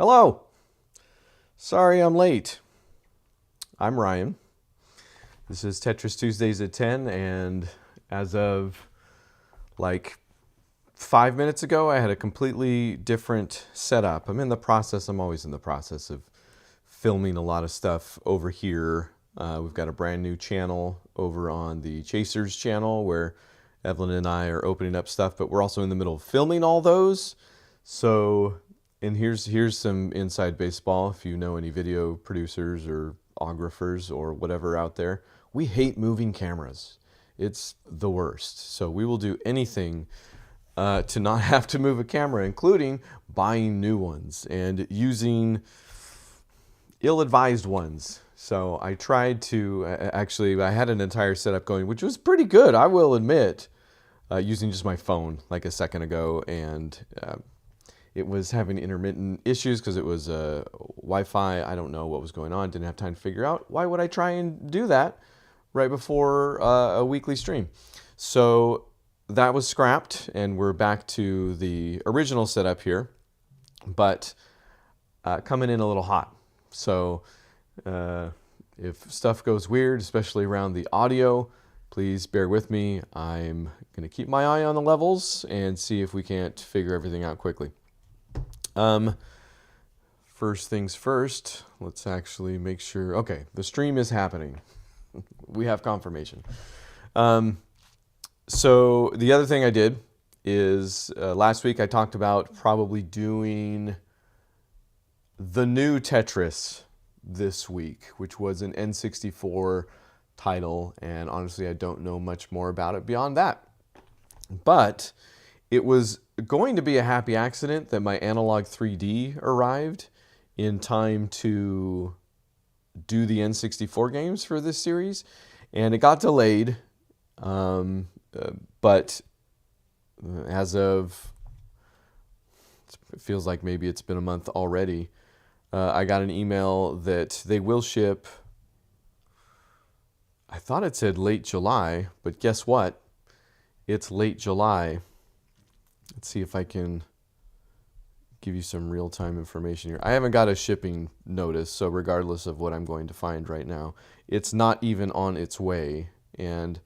Hello. Sorry I'm late. I'm Ryan. This is Tetris Tuesdays at 10, and as of like 5 minutes ago, I had a completely different setup. I'm always in the process of filming a lot of stuff over here. We've got a brand new channel over on the Chasers channel where Evelyn and I are opening up stuff, but we're also in the middle of filming all those. So, and here's some inside baseball. If you know any video producers or ographers or whatever out there, we hate moving cameras. It's the worst. So we will do anything to not have to move a camera, including buying new ones and using ill-advised ones. So I tried to, I had an entire setup going, which was pretty good, I will admit, using just my phone like a second ago, and it was having intermittent issues because it was Wi-Fi. I don't know what was going on. Didn't have time to figure out. Why would I try and do that right before a weekly stream? So that was scrapped, and we're back to the original setup here, but coming in a little hot. So if stuff goes weird, especially around the audio, please bear with me. I'm going to keep my eye on the levels and see if we can't figure everything out quickly. First things first, let's actually make sure. Okay, the stream is happening. We have confirmation. So the other thing I did is last week I talked about probably doing the new Tetris this week, which was an N64 title, and honestly I don't know much more about it beyond that. But it was going to be a happy accident that my analog 3D arrived in time to do the N64 games for this series, and it got delayed, but as of, it feels like maybe it's been a month already, I got an email that they will ship. I thought it said late July, but guess what? It's late July. Let's see if I can give you some real-time information here. I haven't got a shipping notice, so regardless of what I'm going to find right now, it's not even on its way. And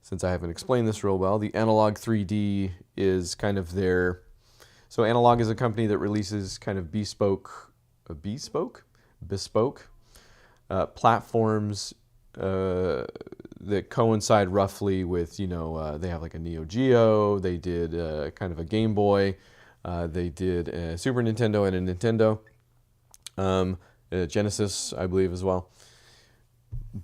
since I haven't explained this real well, the Analog 3D is kind of their... So Analog is a company that releases kind of bespoke platforms that coincide roughly with, they have like a Neo Geo, they did kind of a Game Boy, they did a Super Nintendo and a Nintendo, a Genesis, I believe, as well.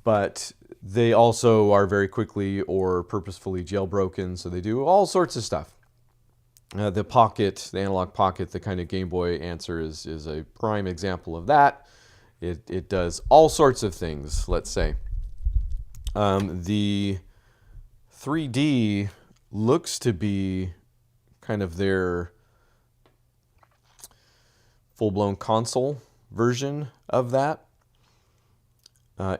But they also are very quickly or purposefully jailbroken, so they do all sorts of stuff. The Pocket, the Analog Pocket, the kind of Game Boy answer is a prime example of that. It does all sorts of things, let's say. The 3D looks to be kind of their full-blown console version of that,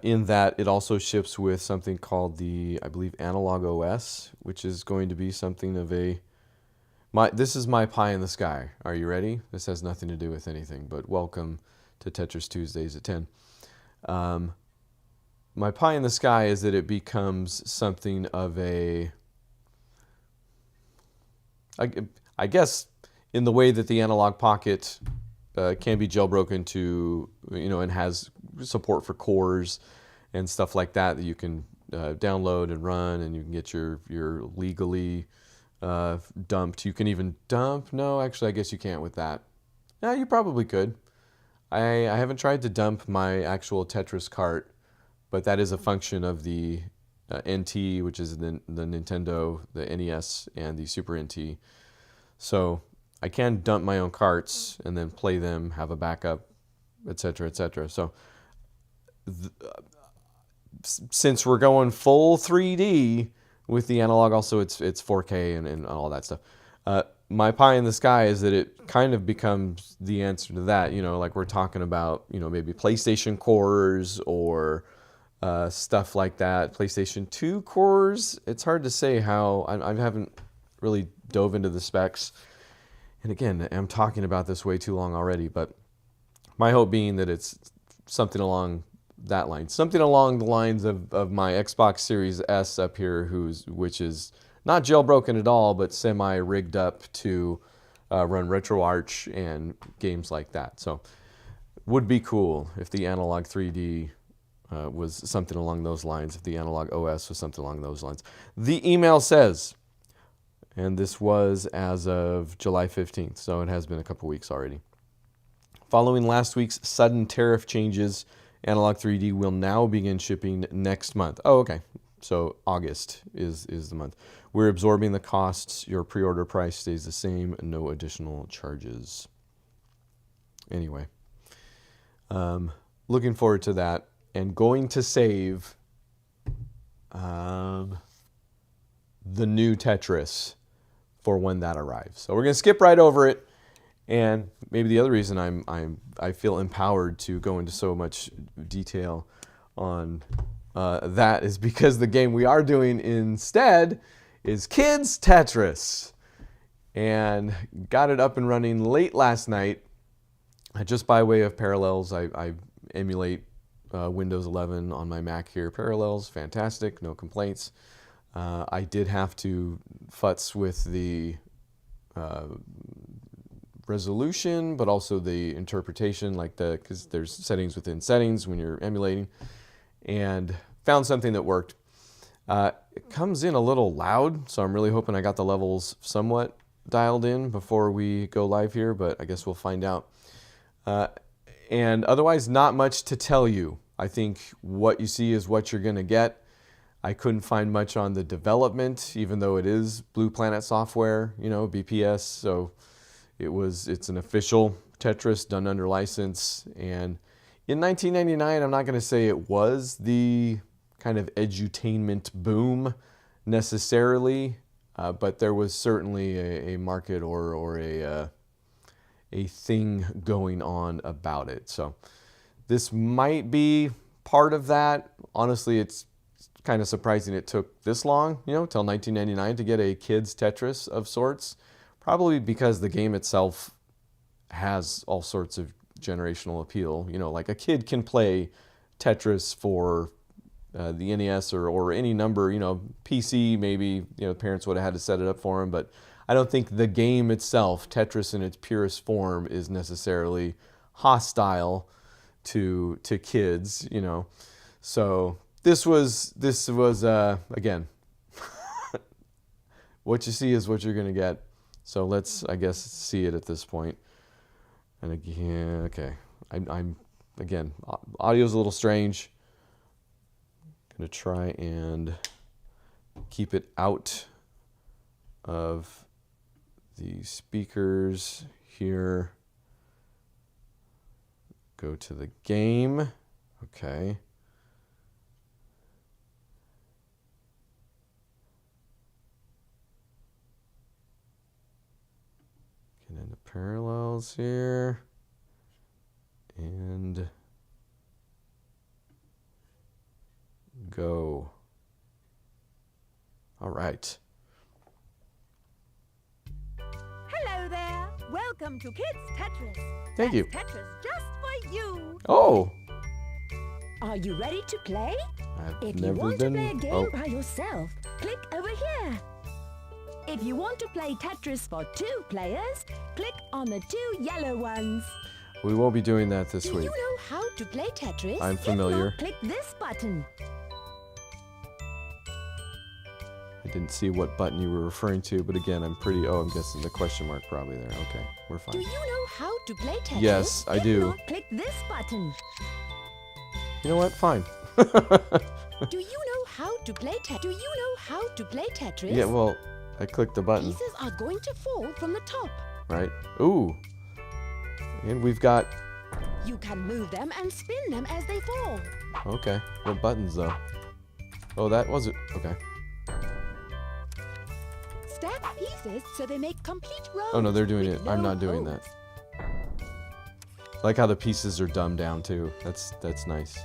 in that it also ships with something called the, I believe, Analog OS, which is going to be something of a... This is my pie in the sky. Are you ready? This has nothing to do with anything, but welcome to Tetris Tuesdays at 10. My pie in the sky is that it becomes something of a... I guess in the way that the Analog Pocket can be jailbroken to, and has support for cores and stuff like that you can download and run, and you can get your legally dumped. You can even dump. No, actually, I guess you can't with that. Yeah, you probably could. I haven't tried to dump my actual Tetris cart, but that is a function of the NT, which is the Nintendo, the NES, and the Super NT. So I can dump my own carts and then play them, have a backup, etc., etc. So since we're going full 3D with the analog, also it's 4K and all that stuff. My pie in the sky is that it kind of becomes the answer to that. Like we're talking about, maybe PlayStation cores or stuff like that. PlayStation 2 cores. It's hard to say how. I haven't really dove into the specs. And again, I'm talking about this way too long already, but My hope being that it's something along that line, something along the lines of my Xbox Series S up here, which is not jailbroken at all, but semi-rigged up to run RetroArch and games like that. So would be cool if the Analog 3D was something along those lines, if the Analog OS was something along those lines. The email says, and this was as of July 15th, so it has been a couple weeks already. Following last week's sudden tariff changes, Analog 3D will now begin shipping next month. Oh, okay. So August is the month. We're absorbing the costs. Your pre-order price stays the same. No additional charges. Anyway, looking forward to that and going to save the new Tetris for when that arrives. So we're going to skip right over it. And maybe the other reason I feel empowered to go into so much detail on that is because the game we are doing instead is Kids Tetris, and got it up and running late last night. Just by way of parallels, I emulate Windows 11 on my Mac here. Parallels, fantastic, no complaints. I did have to futz with the resolution, but also the interpretation, because there's settings within settings when you're emulating, and found something that worked. It comes in a little loud, so I'm really hoping I got the levels somewhat dialed in before we go live here, but I guess we'll find out. And otherwise, not much to tell you. I think what you see is what you're going to get. I couldn't find much on the development, even though it is Blue Planet Software, BPS, so it's an official Tetris done under license. And in 1999, I'm not going to say it was the kind of edutainment boom necessarily, but there was certainly a market or a thing going on about it. So this might be part of that. Honestly, it's kind of surprising it took this long, till 1999 to get a kids Tetris of sorts. Probably because the game itself has all sorts of generational appeal. Like a kid can play Tetris for the NES or any number, PC maybe, parents would have had to set it up for them. But I don't think the game itself, Tetris in its purest form, is necessarily hostile to kids, So this was again, what you see is what you're going to get. So let's, I guess, see it at this point. And again, okay, I'm again, audio's a little strange. Gonna try and keep it out of the speakers here. Go to the game. Okay. Into parallels here, and go. All right. Hello there. Welcome to Kids Tetris. Thank you. Tetris just for you. Oh. Are you ready to play? I've If never you want been. to play a game by yourself, click over here. If you want to play Tetris for 2 players, click on the 2 yellow ones. We won't be doing that this Do week. you know how to play Tetris? I'm If familiar. not, click this button. I didn't see what button you were referring to, but again, I'm guessing the question mark probably there. Okay, we're fine. Do you know how to play Tetris? Yes, I If do. not, click this button. You know what? Fine. Do you know how to play Tetris? Do you know how to play Tetris? Yeah, well, I clicked the button, Pieces are going to fall from the top. right? Ooh. And we've got, You can move them and spin them as they fall. okay, what buttons though? Oh, that was it. Okay. Stack pieces so they make complete rows. Oh no, they're doing with it. I'm no not doing holes. that. I like how the pieces are dumbed down too. That's nice.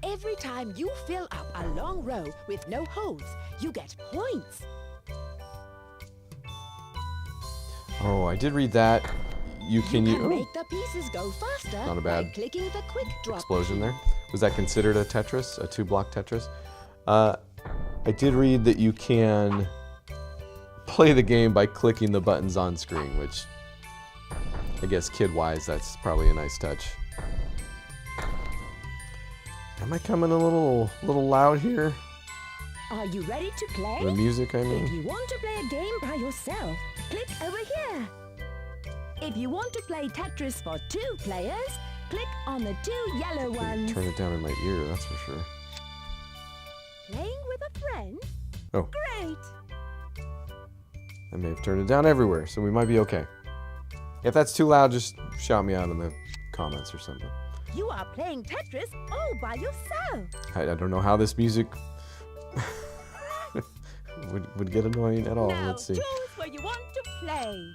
Every time you fill up a long row with no holes, you get points. Oh, I did read that. you can make the pieces go faster not a by bad clicking the quick drop explosion there. Was that considered a Tetris, a 2-block Tetris? I did read that you can play the game by clicking the buttons on screen, which I guess kid-wise, that's probably a nice touch. Am I coming a little loud here? Are you ready to play? The music, I If mean. you want to play a game by yourself, click over here. If you want to play Tetris for 2 players, click on the 2 yellow ones. Turn it down in my ear, that's for sure. Playing with a friend? Oh. Great! I may have turned it down everywhere, so we might be okay. If that's too loud, just shout me out in the comments or something. You are playing Tetris all by yourself. I don't know how this music would get annoying at all. Now Let's see. choose where you want to play.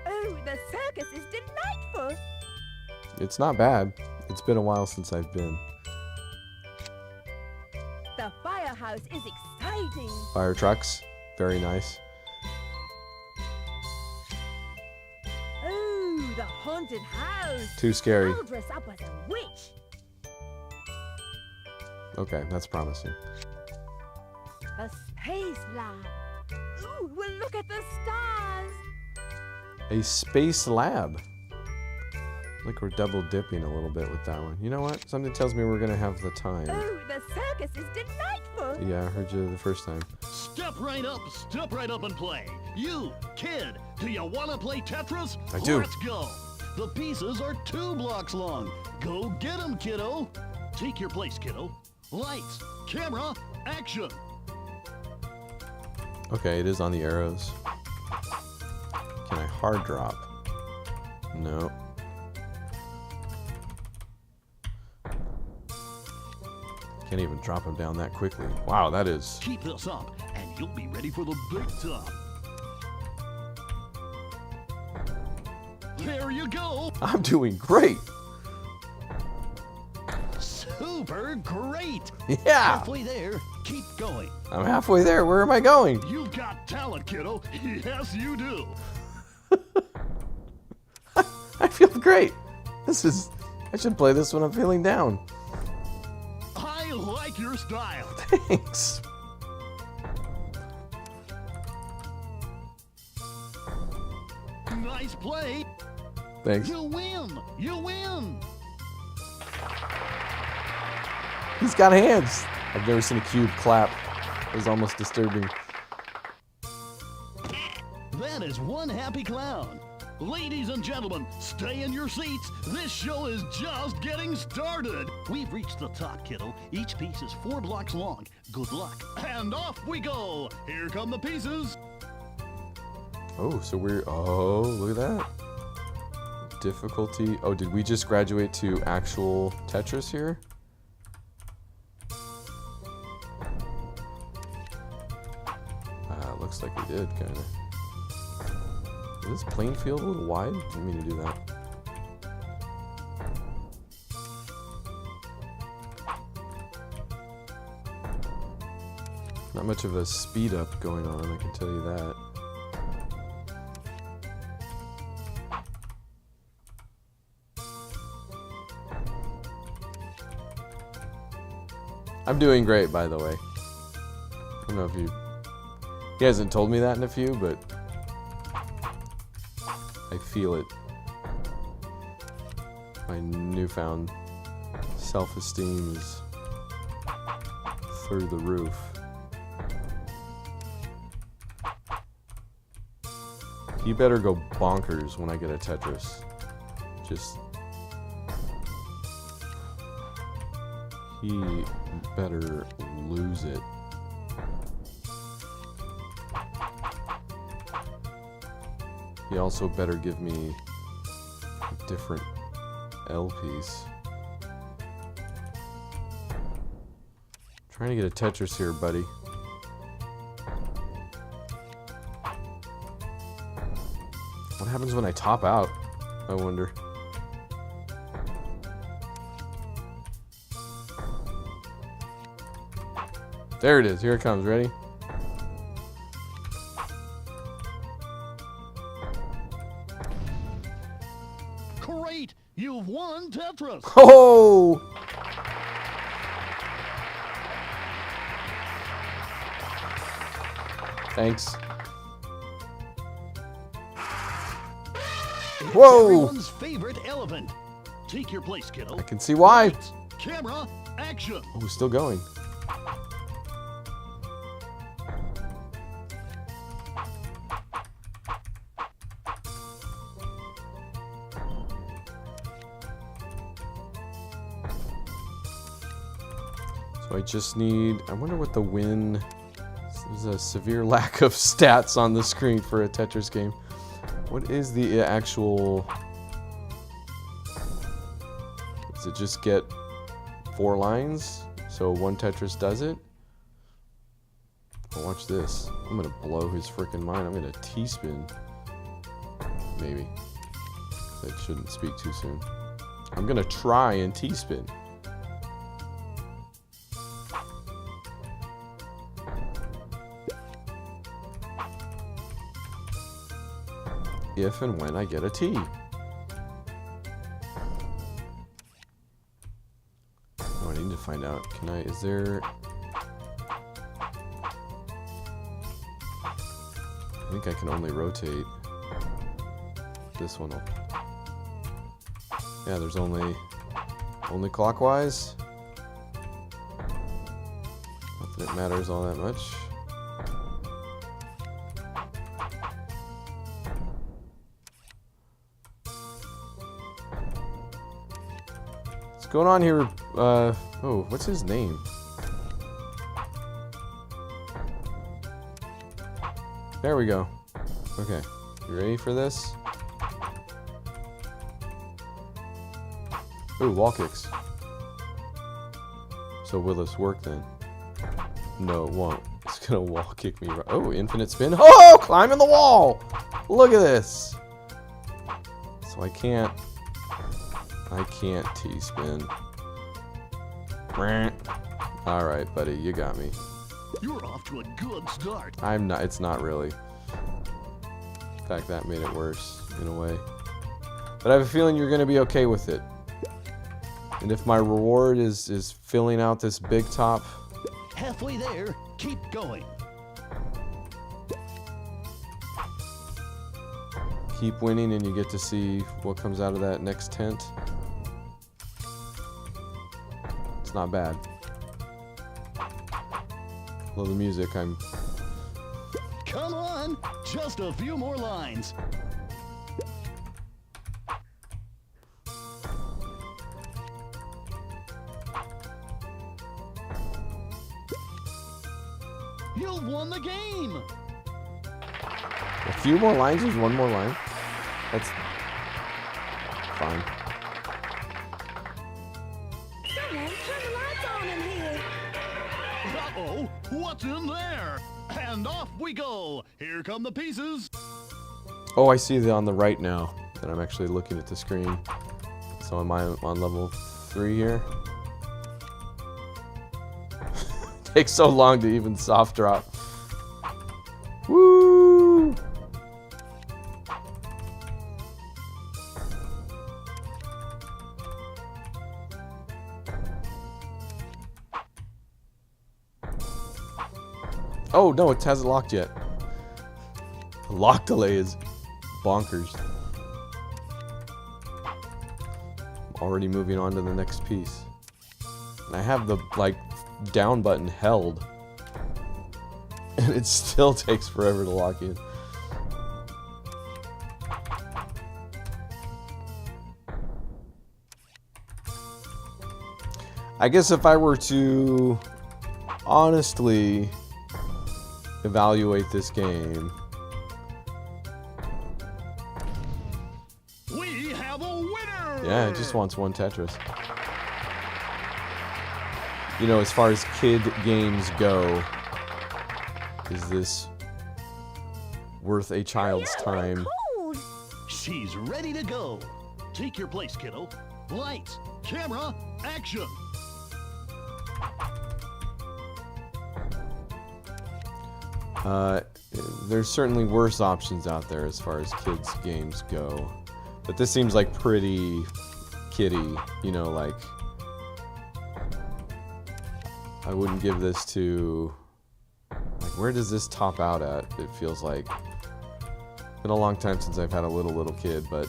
Oh, the circus is delightful. It's not bad. It's been a while since I've been. The firehouse is exciting. Fire trucks, very nice. Oh, the haunted house. Too scary. I'll dress up as a witch. Okay, that's promising. The space lab. Ooh, well, look at the stars. A space lab. Like we're double dipping a little bit with that one. You know what? Something tells me we're gonna have the time. Oh, the circus is delightful. Yeah, I heard you the first time. Step right up and play. You, kid, do you want to play Tetris? I do. Let's go. The pieces are 2 blocks long. Go get 'em, kiddo. Take your place, kiddo. Lights, camera, action. Okay, it is on the arrows. Can I hard drop? No. Can't even drop them down that quickly. Wow, that is... Keep this up, and you'll be ready for the big time. There you go. I'm doing great! Super great. Yeah! Halfway there. Keep going. I'm halfway there. Where am I going? You've got talent, kiddo. Yes, you do. I feel great. I should play this when I'm feeling down. I like your style. Thanks. Nice play. Thanks. You win. You win. He's got hands. I've never seen a cube clap. It was almost disturbing. That is one happy clown. Ladies and gentlemen, stay in your seats. This show is just getting started. We've reached the top, kiddo. Each piece is 4 blocks long. Good luck. And off we go. Here come the pieces. Oh, so oh, look at that. Difficulty. Oh, did we just graduate to actual Tetris here? Looks like we did, kind of. Is this playing field a little wide? Didn't mean to do that. Not much of a speed up going on, I can tell you that. I'm doing great, by the way. I don't know if he hasn't told me that in a few, but I feel it. My newfound self-esteem is through the roof. He better go bonkers when I get a Tetris. He better lose it. He also better give me a different L piece. Trying to get a Tetris here, buddy. What happens when I top out? I wonder. There it is. Here it comes. Ready? Great! You've won Tetris! Oh! Thanks. It's Whoa! everyone's favorite elephant. Take your place, kiddo. I can see why. Lights, camera, action! Oh, we're still going. So I just need, I wonder what the win, there's a severe lack of stats on the screen for a Tetris game. What is the actual, does it just get 4 lines? So one Tetris does it? Oh, watch this. I'm gonna blow his freaking mind. I'm gonna T-spin. Maybe. I shouldn't speak too soon. I'm gonna try and T-spin. If and when I get a T. Oh, I need to find out. Can I, is there... I think I can only rotate. This one will... Yeah, there's only clockwise. Not that it matters all that much. What's going on here? Oh, what's his name? There we go. Okay, you ready for this? Ooh, wall kicks. So will this work then? No, it won't. It's gonna wall kick me. Oh, infinite spin. Oh, climbing the wall! Look at this. So I can't T-spin. Alright, buddy, you got me. You're off to a good start. I'm not, it's not really. In fact, that made it worse, in a way. But I have a feeling you're gonna be okay with it. And if my reward is filling out this big top... Halfway there, keep going. Keep winning and you get to see what comes out of that next tent. It's not bad. Love the music. I'm... Come on, just a few more lines. You've won the game! A few more lines is one more line. That's fine. Someone turn the lights on in here. Uh-oh, what's in there? And off we go! Here come the pieces! Oh, I see on the right now that I'm actually looking at the screen. So am I on level 3 here? Takes so long to even soft drop. Woo! Oh no, it hasn't locked yet. The lock delay is bonkers. I'm already moving on to the next piece. And I have the down button held. And it still takes forever to lock in. I guess if I were to honestly evaluate this game, We have a winner! yeah, it just wants one Tetris. You know, as far as kid games go, is this worth a child's time? Cold. She's ready to go. Take your place, kiddo. Lights, camera, action! There's certainly worse options out there as far as kids games go. But this seems like pretty kiddie, you know, like I wouldn't give this to, like, where does this top out at? It feels like it's been a long time since I've had a little kid, but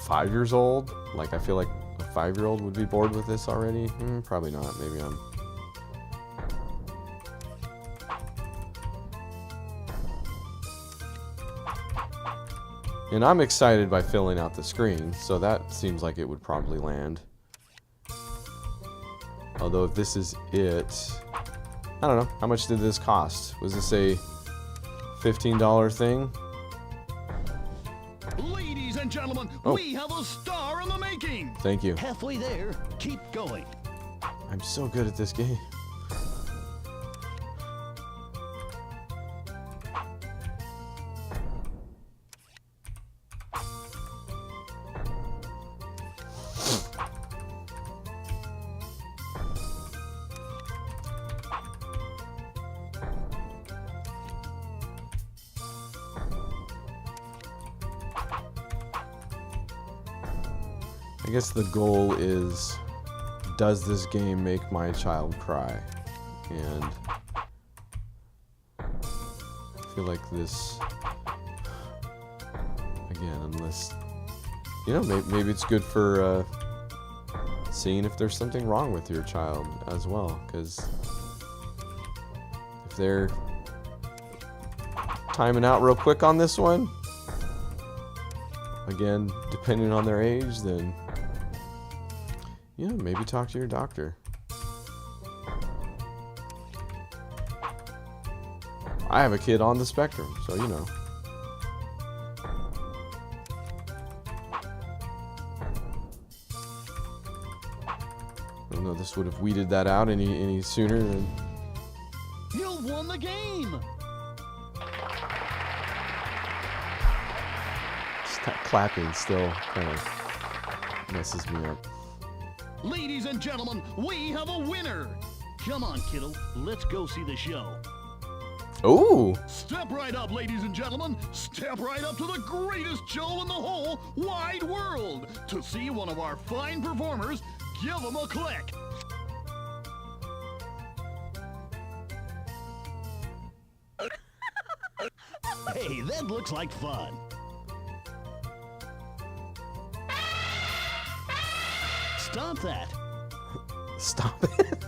5 years old, like I feel like a 5-year-old would be bored with this already. Probably not. Maybe I'm. And I'm excited by filling out the screen, so that seems like it would probably land. Although if this is it, I don't know. How much did this cost? Was this a $15 thing? Ladies and gentlemen, we have a star in the making. Thank you. Halfway there, keep going. I'm so good at this game. I guess the goal is, does this game make my child cry? And I feel like this, again, unless, you know, maybe it's good for seeing if there's something wrong with your child as well, because if they're timing out real quick on this one, again, depending on their age, then, you know, maybe talk to your doctor. I have a kid on the spectrum, so you know. I don't know, this would have weeded that out any sooner than... You won the game! That clapping still kind of messes me up. Ladies and gentlemen, we have a winner! Come on, kiddo, let's go see the show. Ooh! Step right up, ladies and gentlemen. Step right up to the greatest show in the whole wide world. To see one of our fine performers, give them a click. Hey, that looks like fun. Stop that. Stop it.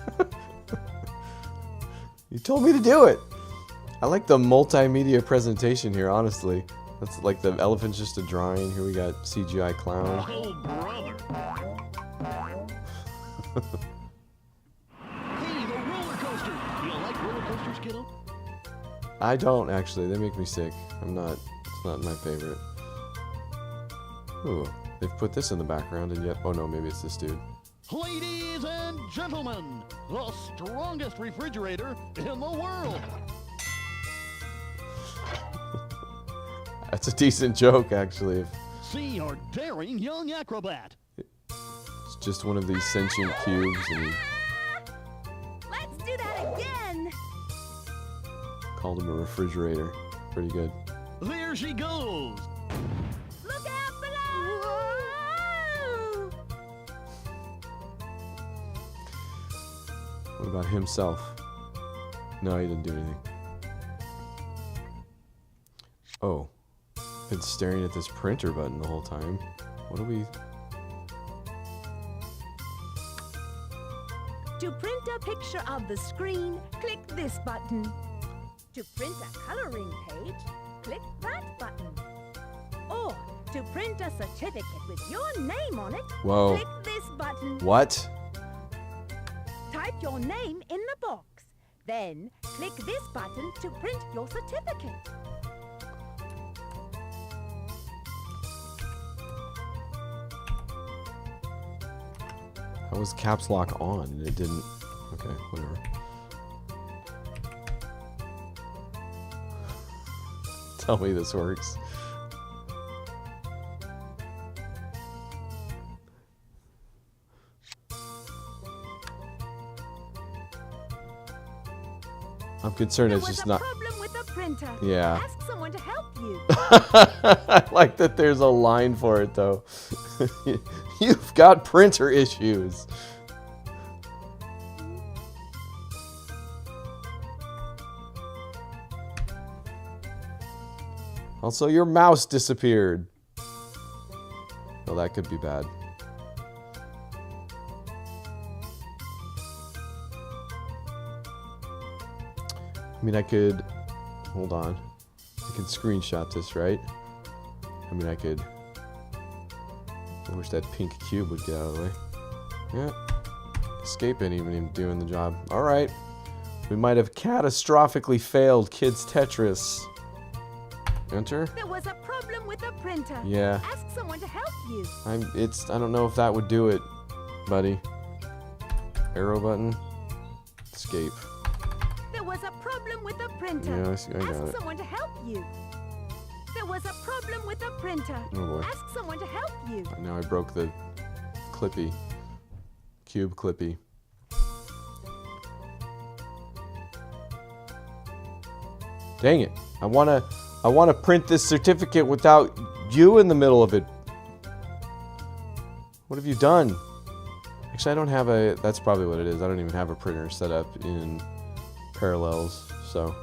You told me to do it. I like the multimedia presentation here, honestly. That's like the elephant's just a drawing. Here we got CGI clown. Oh, brother. Hey, the roller coaster. Do you like roller coasters, kiddo? I don't, actually. They make me sick. It's not my favorite. Ooh, they've put this in the background and yet, oh no, maybe it's this dude. Ladies and gentlemen, the strongest refrigerator in the world. That's a decent joke, actually. See our daring young acrobat. It's just one of these sentient cubes and he Let's do that again. called him a refrigerator. Pretty good. There she goes. Look out below. What about himself? No, he didn't do anything. Oh. Been staring at this printer button the whole time. What do we... To print a picture of the screen, click this button. To print a coloring page, click that button. Or to print a certificate with your name on it, Whoa. click this button. What? Type your name in the box. Then click this button to print your certificate. How was caps lock on and it didn't... Okay, whatever. Tell me this works. I'm concerned There it's was just a not... problem with the printer. Yeah. Ask someone to help you. I like that there's a line for it, though. You've got printer issues. Also, your mouse disappeared. Well, that could be bad. I mean, I could... Hold on. I can screenshot this, right? I mean, I could... I wish that pink cube would get out of the way. Yeah. Escape ain't even doing the job. Alright. We might have catastrophically failed Kids Tetris. Enter? There was a problem with the printer. Yeah. Ask someone to help you. I don't know if that would do it, buddy. Arrow button. Escape. There was a problem with the printer. Yeah, I got Ask it. someone to help you. There was a problem with the printer. Oh boy. Ask someone to help you. Now I broke the Clippy. Cube Clippy. Dang it. I wanna print this certificate without you in the middle of it. What have you done? Actually, I don't have a... That's probably what it is. I don't even have a printer set up in Parallels, so...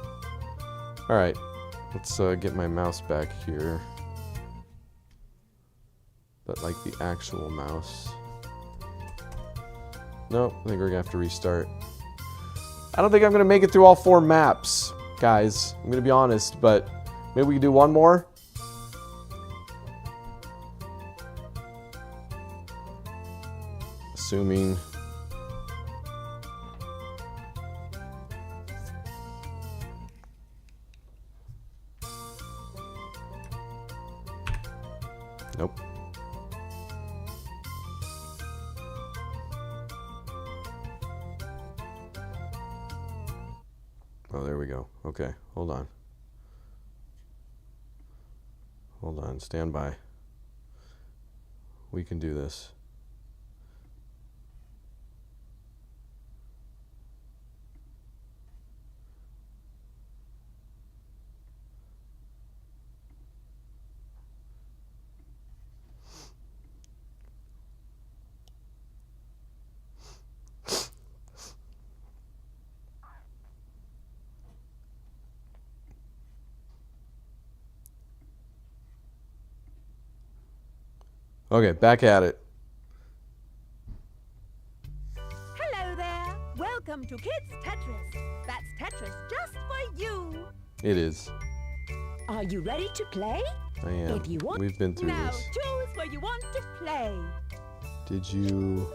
Alright. Let's get my mouse back here. But like the actual mouse. Nope, I think we're gonna have to restart. I don't think I'm gonna make it through all 4 maps, guys. I'm gonna be honest, but maybe we can do one more? Assuming... Nope. Oh, there we go. Okay, hold on. Hold on, stand by. We can do this. Okay, back at it. Hello there. Welcome to Kids Tetris. That's Tetris just for you. It is. Are you ready to play? I am. If you want, We've been through now this. choose where you want to play. Did you...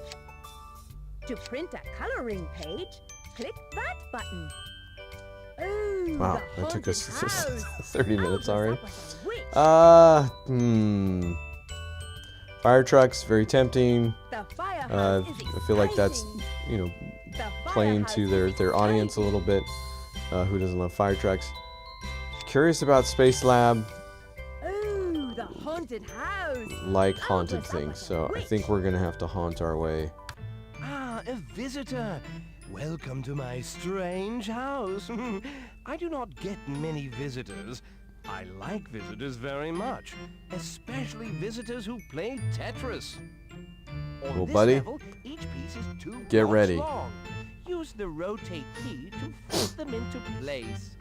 To print a coloring page, click that button. Ooh, Wow, the that took us haunted house. 30 minutes I'll already. dress up as a witch. Fire trucks, very tempting. The firehouse is I feel like that's, exciting. you know, The playing firehouse to is their audience a little bit. Who doesn't love fire trucks? Curious about Space Lab, Ooh, the haunted house. like I'll haunted dress up things, as a so I witch. think we're gonna have to haunt our way. Ah, a visitor. Welcome to my strange house. I do not get many visitors. I like visitors very much, especially visitors who play Tetris. On Well, this buddy, level, each piece is 2 get blocks ready. long. Use the rotate key to fit them into place.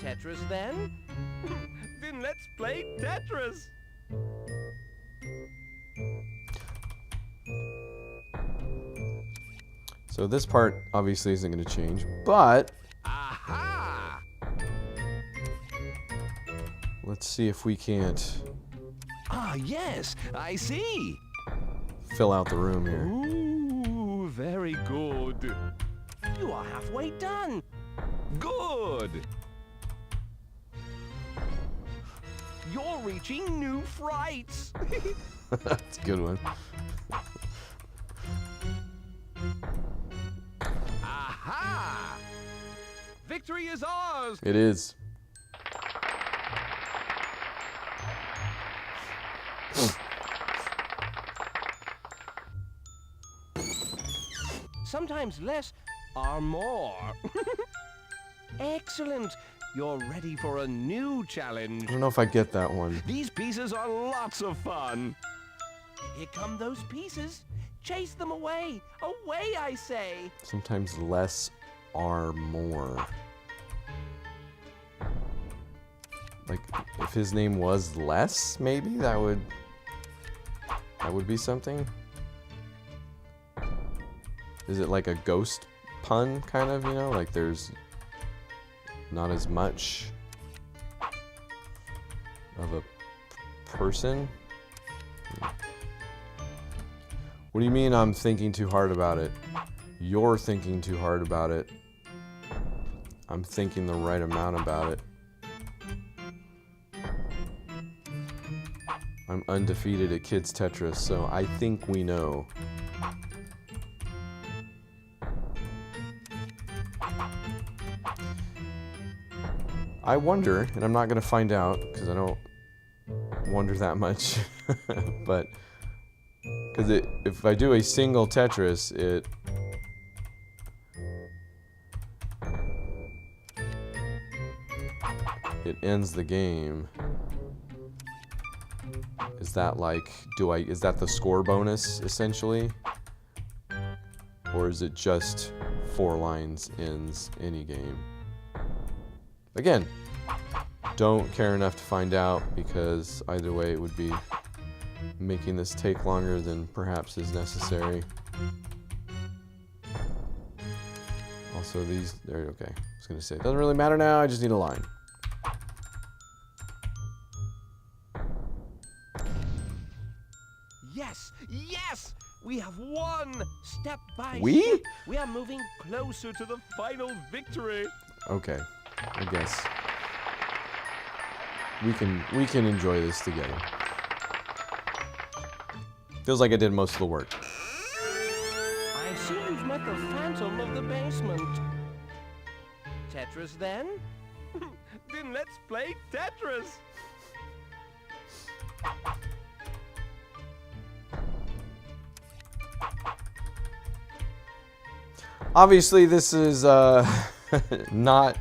Tetris then? Then let's play Tetris. So this part obviously isn't gonna change, but Aha! let's see if we can't Ah, yes, I see. fill out the room here. Ooh, very good. You are halfway done. Good. You're reaching new frights. That's a good one. Aha! Victory is ours. It is. Sometimes less are more. Excellent. you're ready for a new challenge. I don't know if I get that one. These pieces are lots of fun. Here come those pieces. Chase them away. Away, I say. Sometimes less are more. Like, if his name was Les, maybe that would be something. Is it like a ghost pun, kind of, you know? Like there's not as much of a person? What do you mean I'm thinking too hard about it? You're thinking too hard about it. I'm thinking the right amount about it. I'm undefeated at Kids Tetris, so I think we know. I wonder, and I'm not going to find out because I don't wonder that much, but because if I do a single Tetris, it ends the game. Is that like, is that the score bonus essentially? Or is it just 4 lines ends any game? Again, don't care enough to find out because either way it would be making this take longer than perhaps is necessary. Also these, okay. I was gonna say, it doesn't really matter now, I just need a line. Yes, yes! We have won! Step by We? step, we are moving closer to the final victory. Okay, I guess we can enjoy this together. Feels like I did most of the work. I see you've met the phantom of the basement. Tetris then? Then let's play Tetris! Obviously, this is not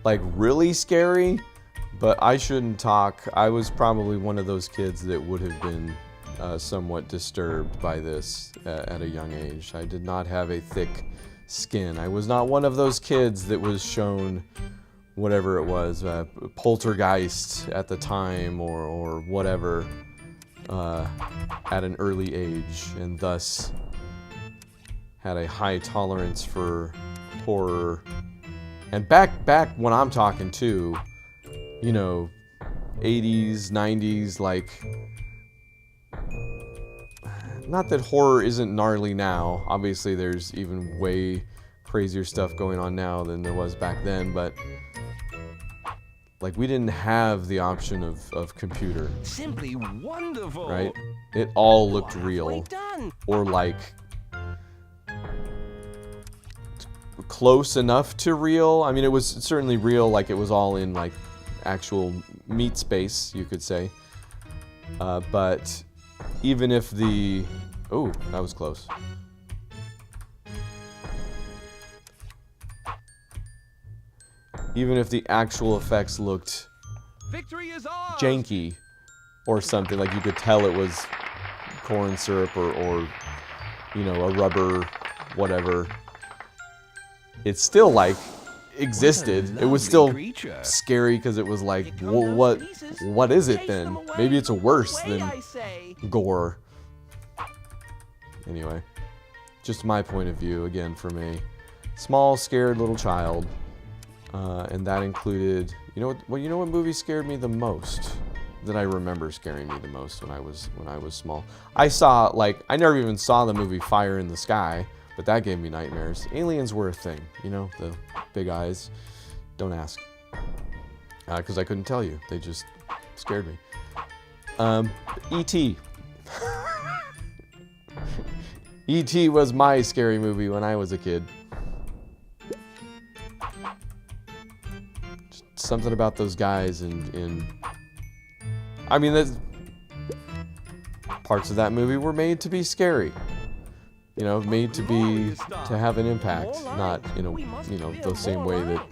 like really scary, but I shouldn't talk. I was probably one of those kids that would have been somewhat disturbed by this at a young age. I did not have a thick skin. I was not one of those kids that was shown whatever it was, poltergeist at the time or whatever at an early age, and thus had a high tolerance for horror. And back when I'm talking too, you know, 80s, 90s, like, not that horror isn't gnarly now. Obviously there's even way crazier stuff going on now than there was back then, but like we didn't have the option of computer. Simply wonderful! Right? It all looked What have real. we done? Or like close enough to real. I mean, it was certainly real, like it was all in like actual meat space, you could say. But even if the... Oh, that was close. Even if the actual effects looked Victory is ours! janky or something, like you could tell it was corn syrup or you know, a rubber whatever, it still like existed. It was still scary because it was like, what is it then? Maybe it's worse than gore. Anyway, just my point of view again from a small scared little child, and that included, you know what movie scared me the most, that I remember scaring me the most when I was small. I never even saw the movie Fire in the Sky, but that gave me nightmares. Aliens were a thing, you know, the big eyes. Don't ask, because I couldn't tell you. They just scared me. E.T. E.T. was my scary movie when I was a kid. Just something about those guys and I mean, parts of that movie were made to be scary. You know, made to have an impact, not in a, you know, the same way that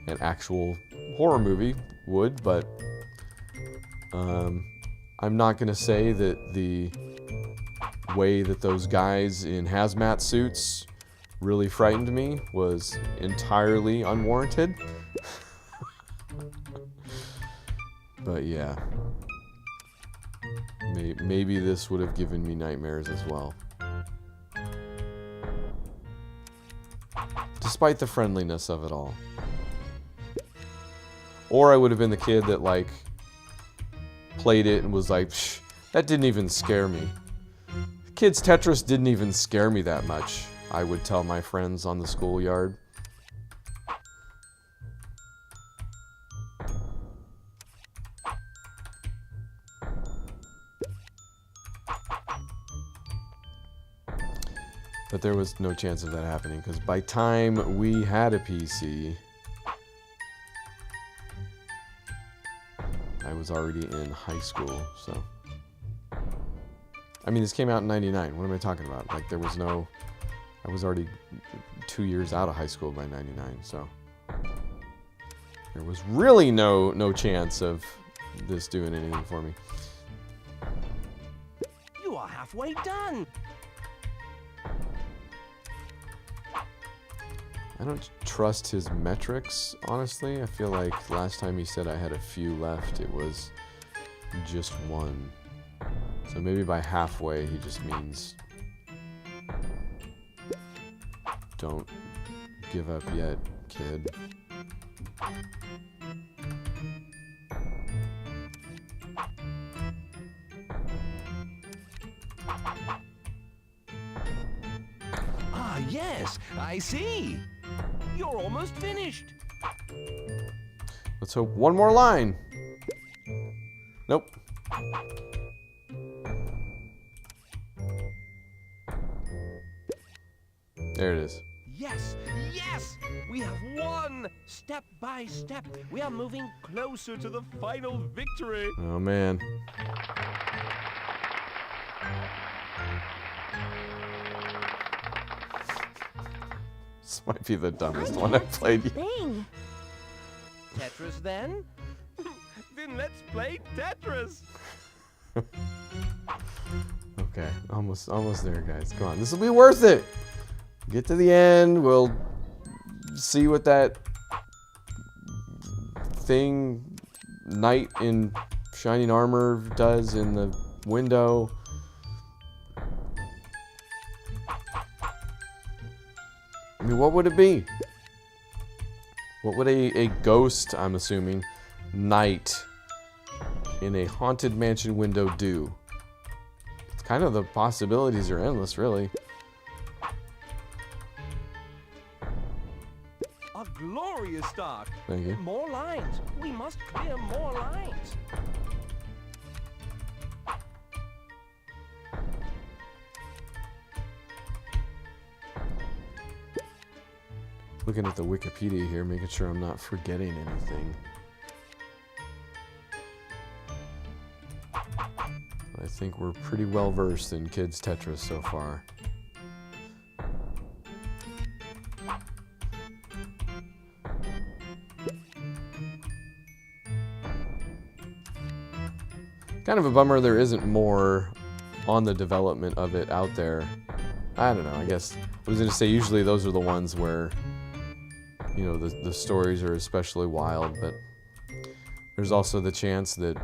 an actual horror movie would, but I'm not going to say that the way that those guys in hazmat suits really frightened me was entirely unwarranted. But yeah, maybe this would have given me nightmares as well. Despite the friendliness of it all. Or I would have been the kid that, like, played it and was like, psh, that didn't even scare me. Kids Tetris didn't even scare me that much, I would tell my friends on the schoolyard. But there was no chance of that happening, because by time we had a PC, I was already in high school, so... I mean, this came out in '99. What am I talking about? Like, there was no... I was already 2 years out of high school by '99, so... There was really no chance of this doing anything for me. You are halfway done. I don't trust his metrics, honestly. I feel like last time he said I had a few left, it was just one. So maybe by halfway, he just means don't give up yet, kid. Ah, yes, I see. You're almost finished. Let's hope one more line. Nope. There it is. Yes, yes! We have won! Step by step, we are moving closer to the final victory. Oh, man. This might be the dumbest one I've played yet. Thing. Tetris then? Then let's play Tetris! Okay, almost there, guys. Come on, this will be worth it. Get to the end. We'll see what that thing, knight in shining armor, does in the window. I mean, what would it be? What would a ghost, I'm assuming, knight in a haunted mansion window do? It's kind of, the possibilities are endless, really. A glorious start. Thank you. More lines. We must clear more lines. Looking at the Wikipedia here, making sure I'm not forgetting anything. I think we're pretty well versed in kids Tetris so far. Kind of a bummer there isn't more on the development of it out there. I don't know, I guess I was going to say usually those are the ones where, you know, the stories are especially wild, but there's also the chance that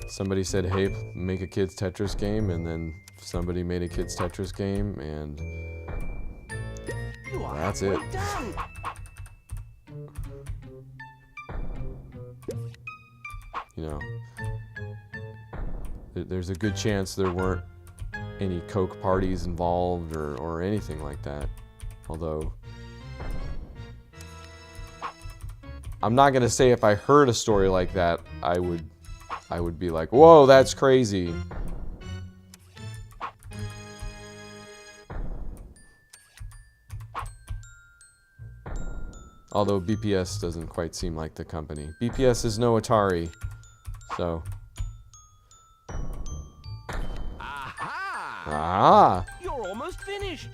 somebody said, hey, make a kids Tetris game, and then somebody made a kids Tetris game, and that's it. Done. You know, there's a good chance there weren't any Coke parties involved or anything like that. Although, I'm not gonna say if I heard a story like that, I would be like, whoa, that's crazy. Although BPS doesn't quite seem like the company. BPS is no Atari, so. Aha! Ah! You're almost finished.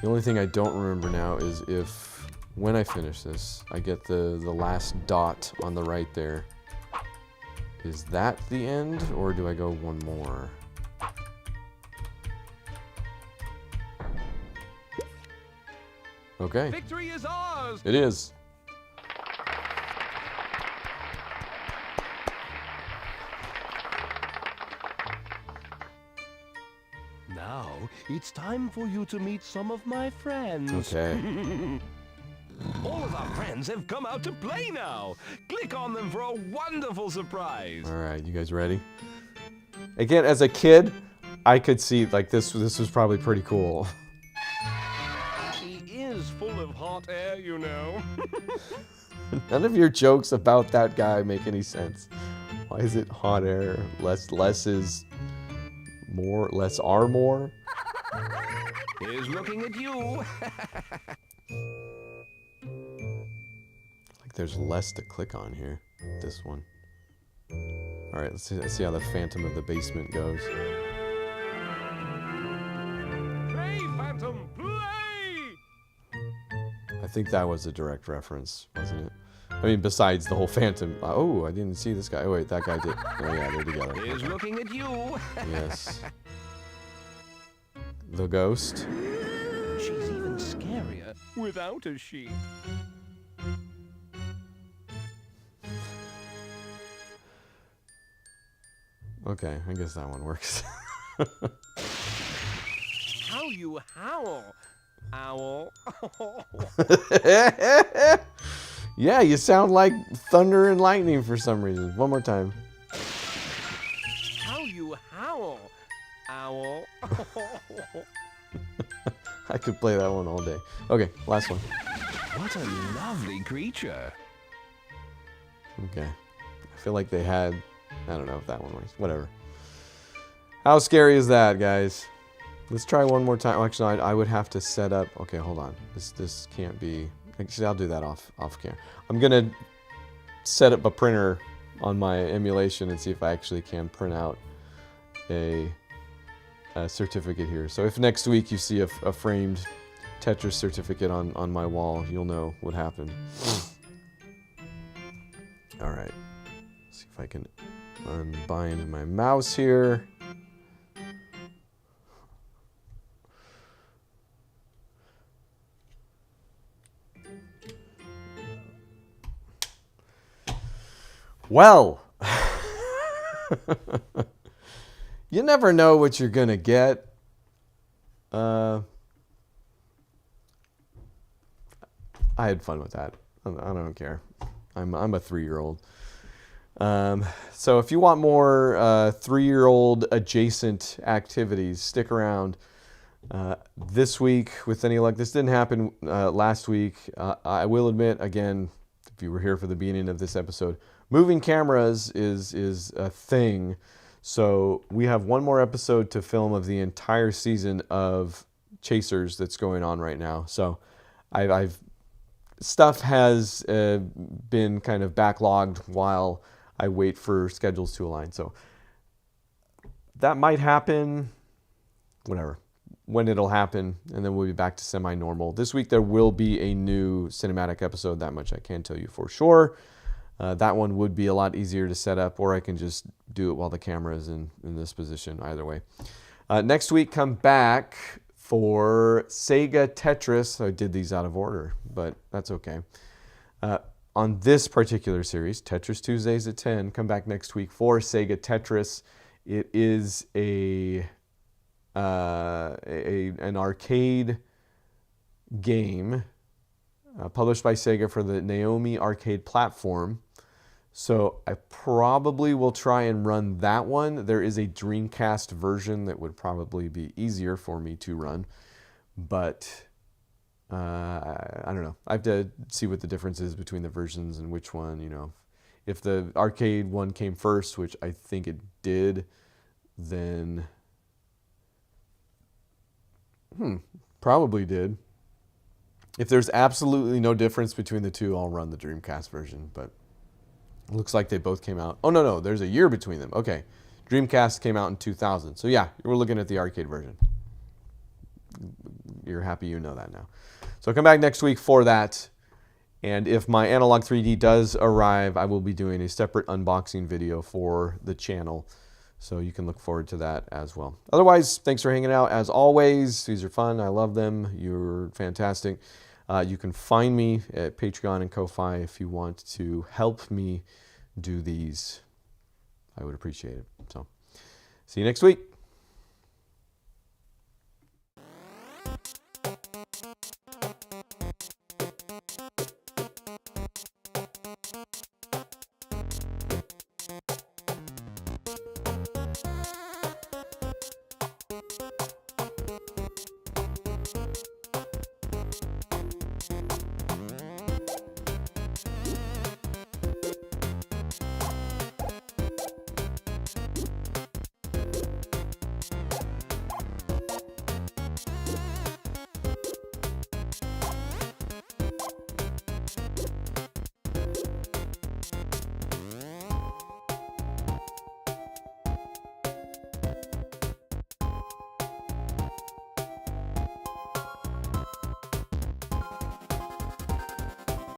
The only thing I don't remember now is if, when I finish this, I get the last dot on the right there. Is that the end, or do I go one more? Okay. Victory is ours! It is. Now, it's time for you to meet some of my friends. Okay. All of our friends have come out to play now. Click on them for a wonderful surprise. All right, you guys ready? Again, as a kid, I could see like this was probably pretty cool. He is full of hot air, you know. None of your jokes about that guy make any sense. Why is it hot air? Less is more, less are more? He's looking at you. Like there's less to click on here. This one. All right, let's see how the Phantom of the Basement goes. Play, Phantom, play! I think that was a direct reference, wasn't it? I mean, besides the whole Phantom. Oh, I didn't see this guy. Oh wait, that guy did. Oh yeah, they're together. He's looking at you. Yes. The ghost. She's even scarier without a sheep. Okay, I guess that one works. How you howl, owl. Yeah, you sound like thunder and lightning for some reason. One more time. How you howl, owl. I could play that one all day. Okay, last one. What a lovely creature. Okay. I feel like they had... I don't know if that one works. Whatever. How scary is that, guys? Let's try one more time. Actually, I would have to set up... Okay, hold on. This can't be... Actually, I'll do that off camera. I'm going to set up a printer on my emulation and see if I actually can print out a certificate here. So if next week you see a framed Tetris certificate on my wall, you'll know what happened. All right. See if I can unbind my mouse here. Well, you never know what you're gonna get. I had fun with that. I don't care. I'm a 3-year-old. So if you want more 3-year-old adjacent activities, stick around. This week, with any luck, this didn't happen last week. I will admit, again, if you were here for the beginning of this episode, moving cameras is a thing. So we have one more episode to film of the entire season of Chasers that's going on right now. So stuff has been kind of backlogged while I wait for schedules to align. So that might happen, whatever, when it'll happen, and then we'll be back to semi-normal. This week there will be a new cinematic episode, that much I can tell you for sure. That one would be a lot easier to set up, or I can just do it while the camera is in this position, either way. Next week, come back for Sega Tetris. I did these out of order, but that's okay. On this particular series, Tetris Tuesdays at 10, come back next week for Sega Tetris. It is an arcade game published by Sega for the Naomi arcade platform. So I probably will try and run that one. There is a Dreamcast version that would probably be easier for me to run, but I don't know. I have to see what the difference is between the versions and which one, you know. If the arcade one came first, which I think it did, then probably did. If there's absolutely no difference between the two, I'll run the Dreamcast version, but it looks like they both came out. Oh, no, there's a year between them. Okay. Dreamcast came out in 2000. So yeah, we're looking at the arcade version. you're happy you know that now. So come back next week for that. And if my Analog 3D does arrive, I will be doing a separate unboxing video for the channel. So you can look forward to that as well. Otherwise, thanks for hanging out. As always, these are fun. I love them. You're fantastic. You can find me at Patreon and Ko-Fi if you want to help me do these. I would appreciate it. So see you next week.